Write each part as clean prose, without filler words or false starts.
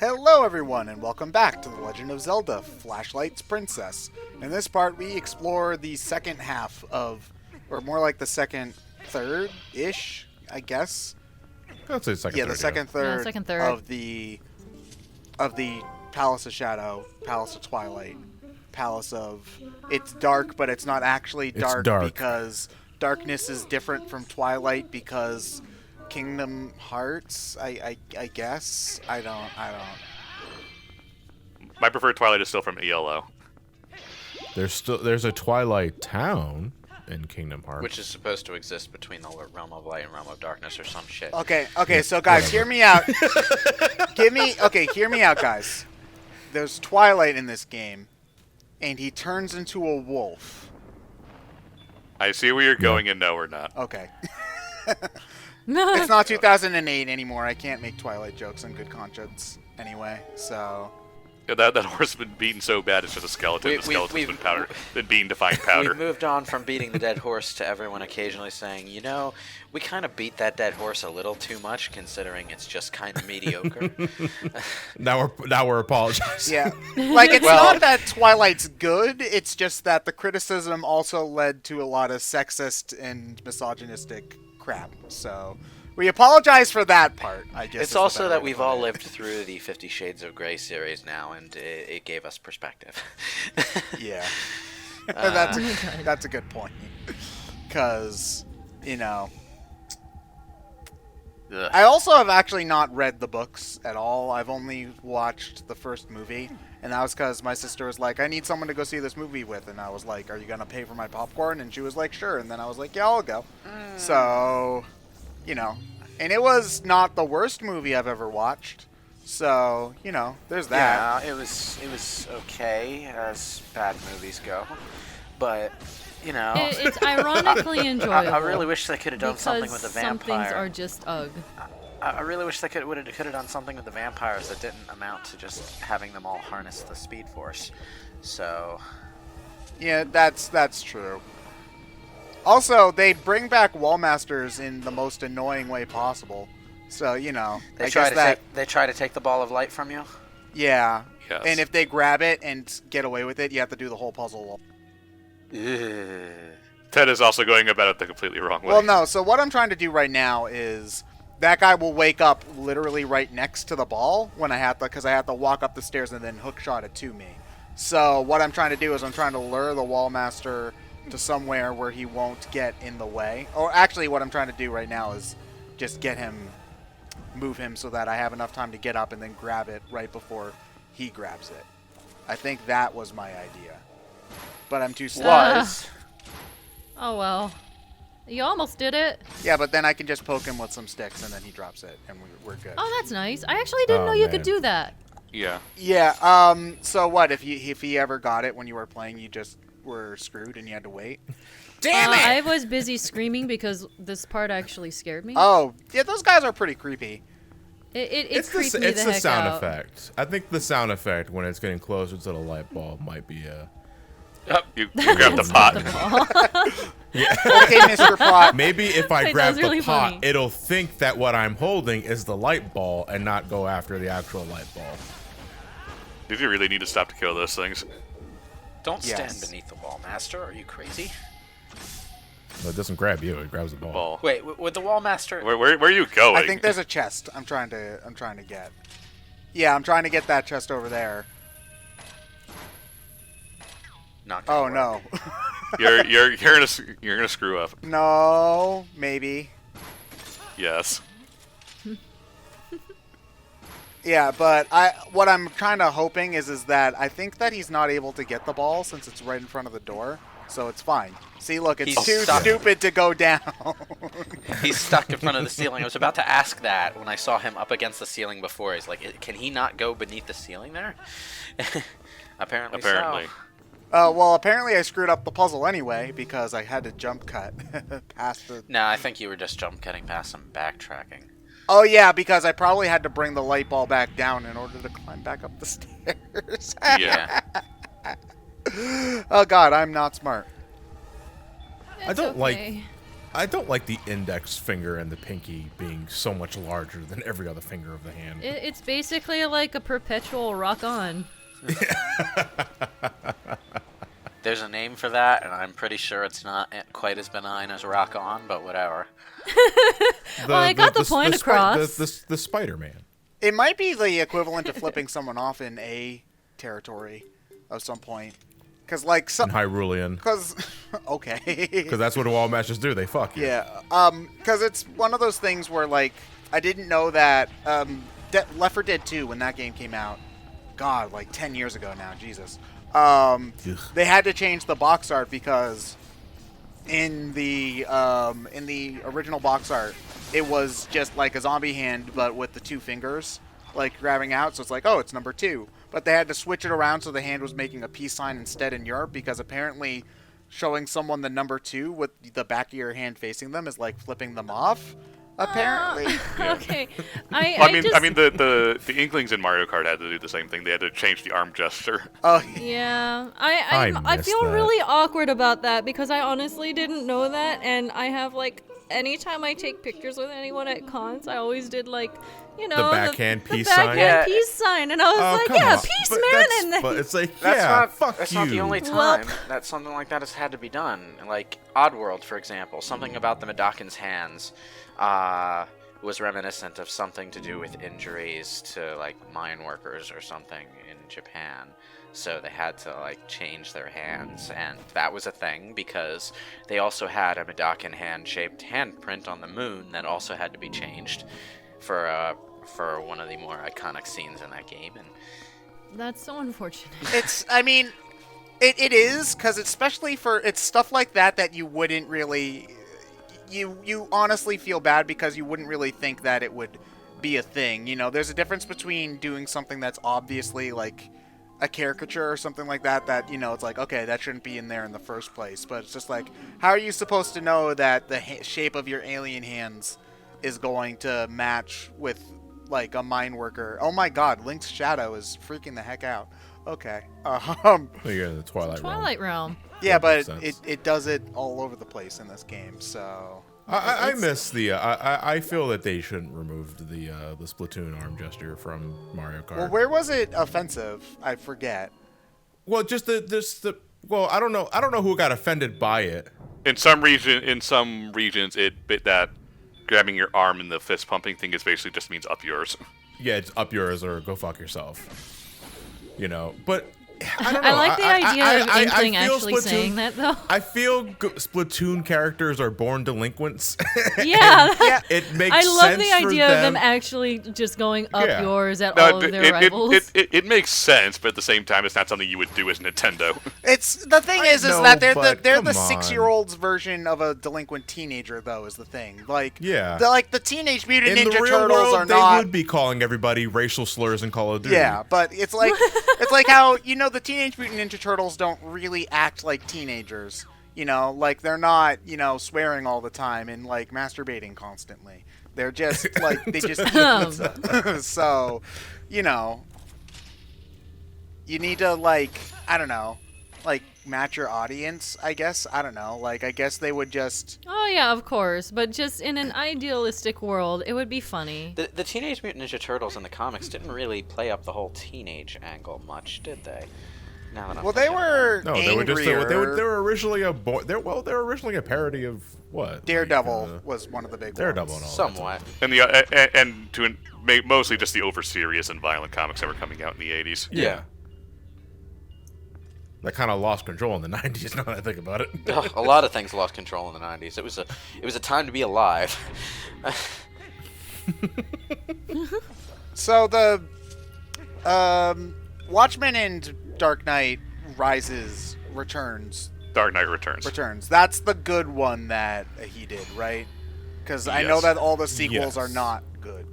Hello everyone and welcome back to The Legend of Zelda Flashlight's Princess. In this part we explore the second half of, or more like the second third-ish, I guess. I'd say second third. The second third, second third of the Palace of Shadow, Palace of Twilight, Palace of... It's dark, but it's not actually dark, because darkness is different from Twilight because... Kingdom Hearts, I guess. I don't. My preferred Twilight is still from ELO. There's a Twilight Town in Kingdom Hearts, which is supposed to exist between the realm of light and realm of darkness or some shit. Okay, so guys, hear me out. Hear me out, guys. There's Twilight in this game, and he turns into a wolf. I see where you're going, and no, we're not. Okay. It's not 2008 anymore. I can't make Twilight jokes on good conscience anyway, so... Yeah, that horse has been beaten so bad it's just a skeleton. The skeleton's been beaten to find powder. We've moved on from beating the dead horse to everyone occasionally saying, you know, we kind of beat that dead horse a little too much considering it's just kind of mediocre. Now we're apologizing. Yeah. Like, it's not that Twilight's good, it's just that the criticism also led to a lot of sexist and misogynistic crap, so we apologize for that part, I guess. It's also that we've all lived through the 50 Shades of Grey series now, and it gave us perspective. Yeah. That's a good point. Because, you know... Ugh. I also have actually not read the books at all. I've only watched the first movie, and that was because my sister was like, I need someone to go see this movie with, and I was like, are you going to pay for my popcorn? And she was like, sure, and then I was like, yeah, I'll go. So, you know, and it was not the worst movie I've ever watched, so, you know, there's that. Yeah, it was okay, as bad movies go, but... You know, it's ironically enjoyable. I really wish they could have done something with the vampire. Some things are just ugh. I really wish they could have done something with the vampires that didn't amount to just having them all harness the Speed Force. So, yeah, that's true. Also, they bring back Wallmasters in the most annoying way possible. So, you know, they try to take the ball of light from you. Yeah. Yes. And if they grab it and get away with it, you have to do the whole puzzle. Ted is also going about it the completely wrong way. Well, no. So what I'm trying to do right now is that guy will wake up literally right next to the ball when I have to, because I have to walk up the stairs and then hook shot it to me. So what I'm trying to do is I'm trying to lure the Wallmaster to somewhere where he won't get in the way. Or actually, what I'm trying to do right now is just move him so that I have enough time to get up and then grab it right before he grabs it. I think that was my idea. But I'm too slow. Oh well. You almost did it. Yeah, but then I can just poke him with some sticks and then he drops it and we're good. Oh, that's nice. I actually didn't know you could do that. Yeah. Yeah, so what, if he ever got it when you were playing, you just were screwed and you had to wait? Damn it! I was busy screaming because this part actually scared me. Oh, yeah, those guys are pretty creepy. It creeped me the heck It's the sound out. effect. I think the sound effect when it's getting closer to the light bulb might be a... You grab the pot. Yeah. Okay, Mr. Pot. Maybe if I Wait, grab that was really the pot, funny. it'll think that what I'm holding is the light ball and not go after the actual light ball. Did you really need to stop to kill those things? Don't Yes. stand beneath the wall, Master. Are you crazy? Well, it doesn't grab you; it grabs the ball. Ball. Wait, with the wall master... Where are you going? I think there's a chest I'm trying to get. Yeah, I'm trying to get that chest over there. Not gonna Oh, work. no. you're gonna screw up. No, maybe. Yes. Yeah, but what I'm kind of hoping is that I think that he's not able to get the ball since it's right in front of the door, so it's fine. See, look, it's He's too stuck. stupid to go down. He's stuck in front of the ceiling. I was about to ask that when I saw him up against the ceiling before. He's like, can he not go beneath the ceiling there? Apparently so. Well, apparently I screwed up the puzzle anyway because I had to jump cut past the... No, I think you were just jump cutting past some backtracking. Oh, yeah, because I probably had to bring the light ball back down in order to climb back up the stairs. Yeah. Oh, God, I'm not smart. I don't okay. I don't like the index finger and the pinky being so much larger than every other finger of the hand. It's basically like a perpetual rock on. There's a name for that, and I'm pretty sure it's not quite as benign as rock on, but whatever. Well, I got the point across. The Spider-Man. It might be the equivalent of flipping someone off in A territory of some point. Because, like, In Hyrulean. Because, okay. Because that's what wall matches do. They fuck you. Yeah. Because it's one of those things where, like, I didn't know that Left 4 Dead 2, when that game came out, God, like 10 years ago now, Jesus. They had to change the box art because in the original box art, it was just like a zombie hand, but with the 2 fingers, like, grabbing out. So it's like, oh, it's number 2. But they had to switch it around so the hand was making a peace sign instead in Europe, because apparently showing someone the number 2 with the back of your hand facing them is like flipping them off. Apparently. Okay. I mean, the Inklings in Mario Kart had to do the same thing. They had to change the arm gesture. Oh, Yeah, I missed feel that. really awkward about that because I honestly didn't know that, and I have like anytime I take pictures with anyone at cons, I always did like, you know, backhand the peace backhand sign? Yeah. peace sign, and I was like, come yeah, on. peace, But man, that's- and then but it's like, That's yeah, not. fuck That's you. not the only time that something like that has had to be done. Like Oddworld, for example, something about the Madokan's hands was reminiscent of something to do with injuries to like mine workers or something in Japan. So they had to like change their hands, and that was a thing because they also had a Madokan hand-shaped handprint on the moon that also had to be changed for one of the more iconic scenes in that game. And that's so unfortunate. I mean, it is, because especially for, it's stuff like that you wouldn't really, you honestly feel bad because you wouldn't really think that it would be a thing. You know, there's a difference between doing something that's obviously like a caricature or something like that, you know, it's like, okay, that shouldn't be in there in the first place. But it's just like, how are you supposed to know that the shape of your alien hands is going to match with like a mine worker? Oh my god, Link's shadow is freaking the heck out. Okay. You're in the Twilight Realm. Twilight Realm. Yeah, but makes sense. it does it all over the place in this game, so... I miss the. I feel that they shouldn't remove the Splatoon arm gesture from Mario Kart. Well, where was it offensive? I forget. Well, just the. Well, I don't know. I don't know who got offended by it. In some regions, that grabbing your arm and the fist pumping thing is basically just means up yours. Yeah, it's up yours or go fuck yourself. You know, but I don't know. I like the idea of Inkling feel actually saying that, though. I feel Splatoon characters are born delinquents. Yeah, It makes I love sense the for idea of them actually just going up Yeah. yours at all of their rivals. It makes sense, but at the same time, it's not something you would do as Nintendo. It's the thing is know, that they're but the come on. 6-year-old's version of a delinquent teenager, though, is the thing. Like, Yeah. the Teenage Mutant In the Ninja real Turtles world, are they not. would be calling everybody racial slurs in Call of Duty. Yeah, but it's like how, you know, the Teenage Mutant Ninja Turtles don't really act like teenagers. You know, like they're not, you know, swearing all the time and like masturbating constantly. They're just like they just eat pizza. So, you know, you need to like, I don't know, like match your audience, I guess. I don't know. Like I guess they would just Oh yeah, of course, but just in an idealistic world, it would be funny. the Teenage Mutant Ninja Turtles in the comics didn't really play up the whole teenage angle much, did they? Now that I'm Well, they thinking about were No, they were just they angrier. were originally they were originally a parody of what? Daredevil Like, was one of the big Daredevil ones. and all. Somewhat. And mostly just the over serious and violent comics that were coming out in the 80s. Yeah. That kind of lost control in the 90s. Now that I think about it. Ugh, a lot of things lost control in the 90s. It was a time to be alive. So the Watchmen and Dark Knight Rises returns. Dark Knight Returns. That's the good one that he did, right? Because I know Yes. that all the sequels Yes. are not good.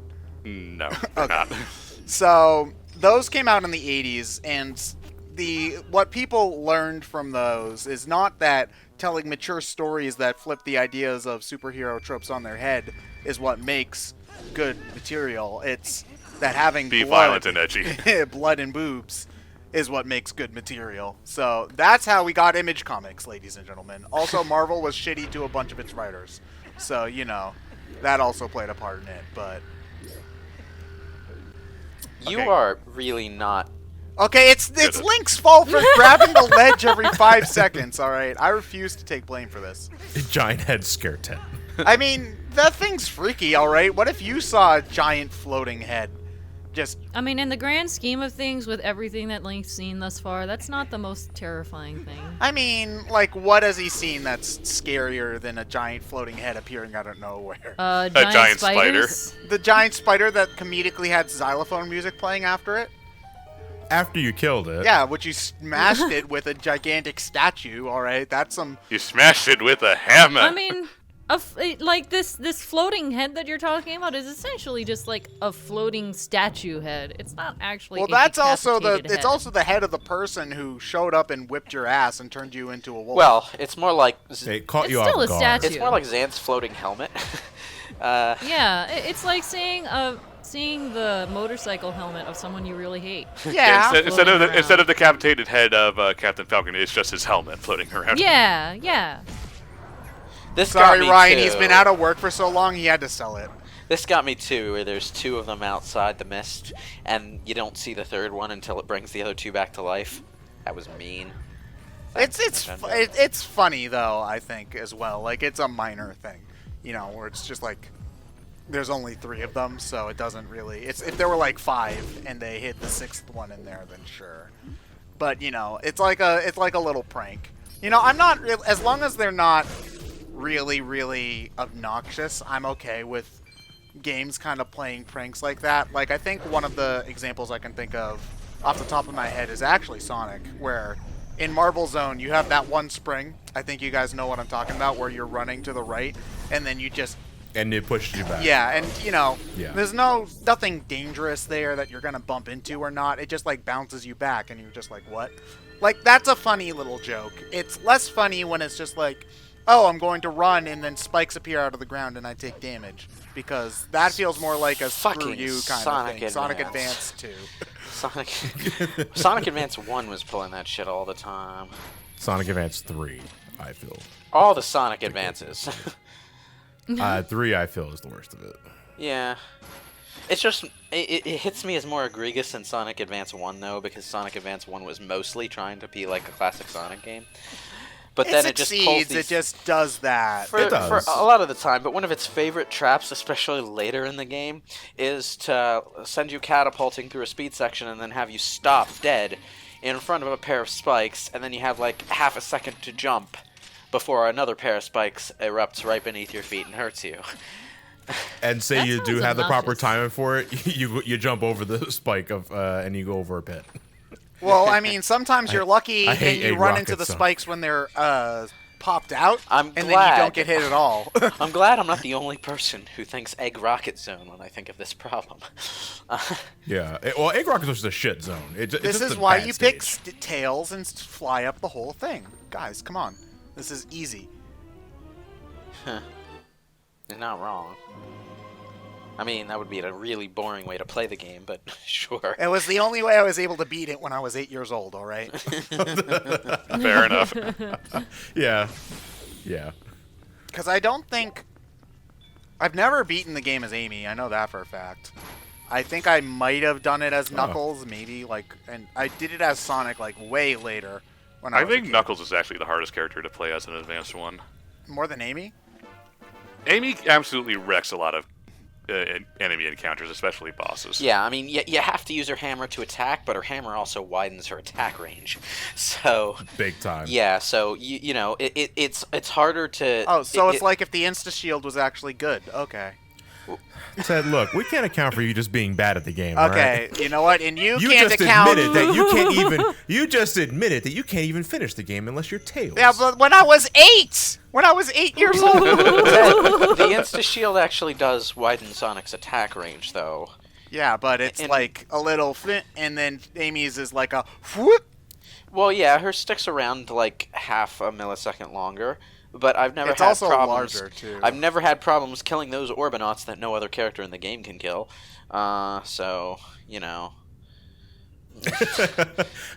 No, they're not. So those came out in the 80s, and what people learned from those is not that telling mature stories that flip the ideas of superhero tropes on their head is what makes good material. It's that having Be blood, violent and edgy. blood and boobs is what makes good material. So that's how we got Image Comics, ladies and gentlemen. Also, Marvel was shitty to a bunch of its writers. So, that also played a part in it, but... You Okay. are really not... Okay, it's Link's fault for grabbing the ledge every 5 seconds, alright? I refuse to take blame for this. Giant head scare tent. I mean, that thing's freaky, alright? What if you saw a giant floating head? Just... I mean, in the grand scheme of things, with everything that Link's seen thus far, that's not the most terrifying thing. I mean, like, what has he seen that's scarier than a giant floating head appearing out of nowhere? Giant spider. spiders. The giant spider that comedically had xylophone music playing after it? After you killed it. Yeah, which you smashed it with a gigantic statue, alright? That's some... You smashed it with a hammer. I mean, like this floating head that you're talking about is essentially just like a floating statue head. It's not actually. Well, a that's also decapitated it's head. also the head of the person who showed up and whipped your ass and turned you into a wolf. Well, it's more like... It caught It's you still off a guard. statue. It's more like Xanth's floating helmet. Yeah, it's like seeing the motorcycle helmet of someone you really hate. yeah. Instead of floating the decapitated head of Captain Falcon, it's just his helmet floating around. Yeah. This Sorry, got me Ryan. too. He's been out of work for so long he had to sell it. This got me too, where there's two of them outside the mist, and you don't see the third one until it brings the other two back to life. That was mean. Thanks, Nintendo. It's funny though. I think as well. Like it's a minor thing, where it's just like there's only 3 of them, so it doesn't really. It's if there were like 5 and they hid the 6th one in there, then sure. But it's like a little prank. I'm not as long as they're not really, really obnoxious, I'm okay with games kind of playing pranks like that. Like, I think one of the examples I can think of off the top of my head is actually Sonic, where in Marble Zone, you have that one spring, I think you guys know what I'm talking about, where you're running to the right, and then you just... And it pushed you back. Yeah, and, Yeah. there's nothing dangerous there that you're gonna bump into or not. It just, like, bounces you back, and you're just like, what? Like, that's a funny little joke. It's less funny when it's just like, oh, I'm going to run, and then spikes appear out of the ground, and I take damage. Because that feels more like a screw Fucking you kind Sonic of thing. Sonic Advance Advance. 2. Sonic Advance 1 was pulling that shit all the time. Sonic Advance 3, I feel. All the Sonic Advances. 3, I feel, is the worst of it. Yeah. It's just, it hits me as more egregious than Sonic Advance 1, though, because Sonic Advance 1 was mostly trying to be like a classic Sonic game. But then it just pulls succeeds, these... it just does that. For, It does. for a lot of the time, but one of its favorite traps, especially later in the game, is to send you catapulting through a speed section and then have you stop dead in front of a pair of spikes, and then you have like half a second to jump before another pair of spikes erupts right beneath your feet and hurts you. And say That you do sounds have the proper obnoxious. timing for it, you jump over the spike and you go over a pit. Well, I mean, sometimes you're lucky I and hate you egg run into rockets, the so. spikes when they're popped out, I'm and then glad. you don't get hit at all. I'm glad I'm not the only person who thinks Egg Rocket Zone when I think of this problem. Yeah. Well, Egg Rockets was just a shit zone. It's This just is a why bad you pick stage. tails and fly up the whole thing. Guys, come on. This is easy. You're not wrong. I mean, that would be a really boring way to play the game, but sure. It was the only way I was able to beat it when I was 8 years old, alright? Fair enough. Yeah. Yeah. Because I don't think... I've never beaten the game as Amy, I know that for a fact. I think I might have done it as Knuckles, maybe, and I did it as Sonic, way later. When I I was a think kid. Knuckles is actually the hardest character to play as an advanced one. More than Amy? Amy absolutely wrecks a lot of enemy encounters, especially bosses. Yeah, I mean, you have to use her hammer to attack, but her hammer also widens her attack range. So, Big time. yeah, so, it's harder to... Oh, so it's like if the Insta-Shield was actually good. Okay. Said, look, we can't account for you just being bad at the game. Okay, Alright? you know what? And you You can't just account... admitted that you can't even. You just admitted that you can't even finish the game unless you're Tails. Yeah, but when I was 8! When I was 8 years old! The Insta-Shield actually does widen Sonic's attack range, though. Yeah, but it's And- like a little flint, and then Amy's is like a whoop. Well, yeah, her sticks around like half a millisecond longer, but I've never It's had also problems. larger, too. I've never had problems killing those Orbinauts that no other character in the game can kill. So,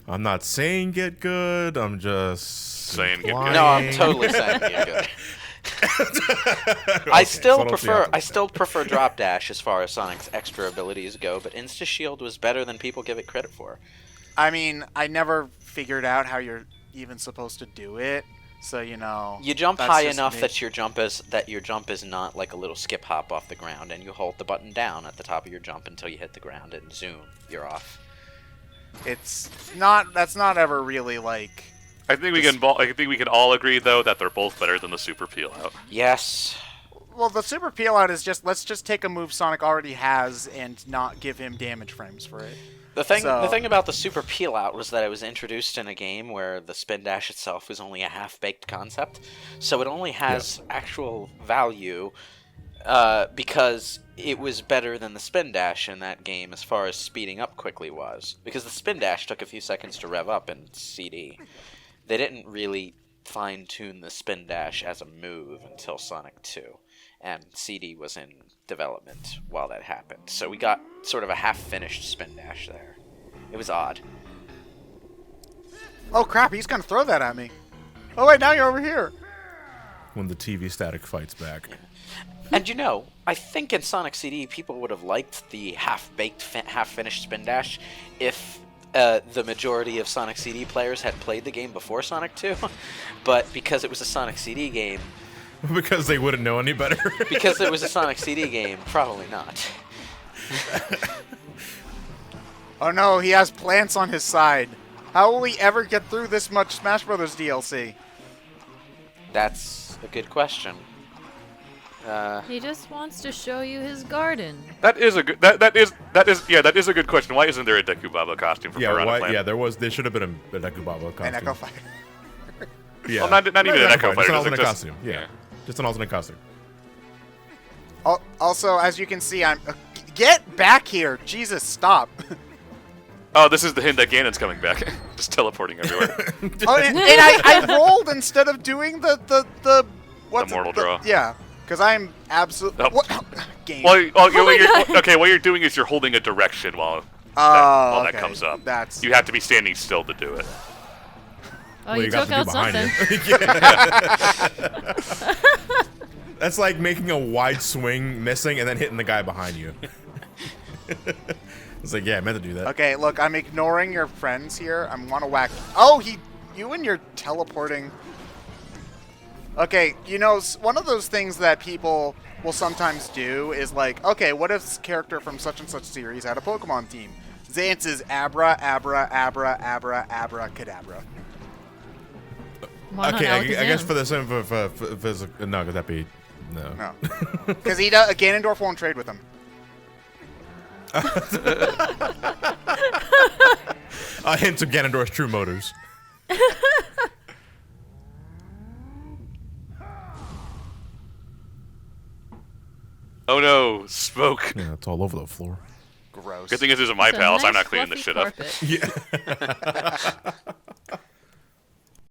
I'm not saying get good. I'm just Saying get good. No, I'm totally saying you're good. I still prefer Drop Dash as far as Sonic's extra abilities go, but Insta Shield was better than people give it credit for. I mean, I never figured out how you're even supposed to do it. So you jump that's high just enough me. that your jump is not like a little skip hop off the ground, and you hold the button down at the top of your jump until you hit the ground, and zoom, you're off. It's not. That's not ever really like. I think we can all agree though that they're both better than the Super Peel Out. Yes. Well, the super peel out is just let's just take a move Sonic already has and not give him damage frames for it. The thing about the Super Peel Out was that it was introduced in a game where the spin dash itself was only a half-baked concept, so it only has actual value because it was better than the spin dash in that game as far as speeding up quickly was. Because the spin dash took a few seconds to rev up in CD. They didn't really fine-tune the spin dash as a move until Sonic 2, and CD was in development while that happened. So we got sort of a half-finished spin dash there. It was odd. Oh crap! He's gonna throw that at me. Oh wait, now you're over here. When the TV static fights back. And I think in Sonic CD people would have liked the half-baked, half-finished spin dash if the majority of Sonic CD players had played the game before Sonic 2, but because it was a Sonic CD game... Because they wouldn't know any better. Because it was a Sonic CD game, probably not. Oh no, he has plants on his side. How will we ever get through this much Smash Brothers DLC? That's a good question. He just wants to show you his garden. That is a good that is a good question. Why isn't there a Deku Baba costume for Piranha Plant? Yeah, there should have been a Deku Baba costume. An Echo Fighter. Yeah. Well, not even an Echo Just Fighter. an alternate costume. Yeah. Just an alternate costume. Also, as you can see, get back here! Jesus, stop! Oh, this is the hint that Ganon's coming back. Just teleporting everywhere. Oh, and I rolled instead of doing the mortal draw. Yeah, because I'm absolutely game. What you're doing is you're holding a direction while that comes up. You have to be standing still to do it. Oh, you took out something. That's like making a wide swing, missing, and then hitting the guy behind you. It's like, yeah, I meant to do that. Okay, look, I'm ignoring your friends here. I want to whack. Oh, you and your teleporting. Okay, one of those things that people will sometimes do is like, okay, what if this character from such and such series had a Pokemon team? Zance is Abra, Abra, Abra, Abra, Abra, Cadabra. Why not Okay, I Alakazam? guess for the same no, because that'd be no. No, because Ganondorf won't trade with him. A hint of Ganondorf's true motives. Oh no, smoke. Yeah, it's all over the floor. Gross. Good thing this isn't my It's a palace. I'm nice not cleaning this shit fluffy up. carpet. Yeah.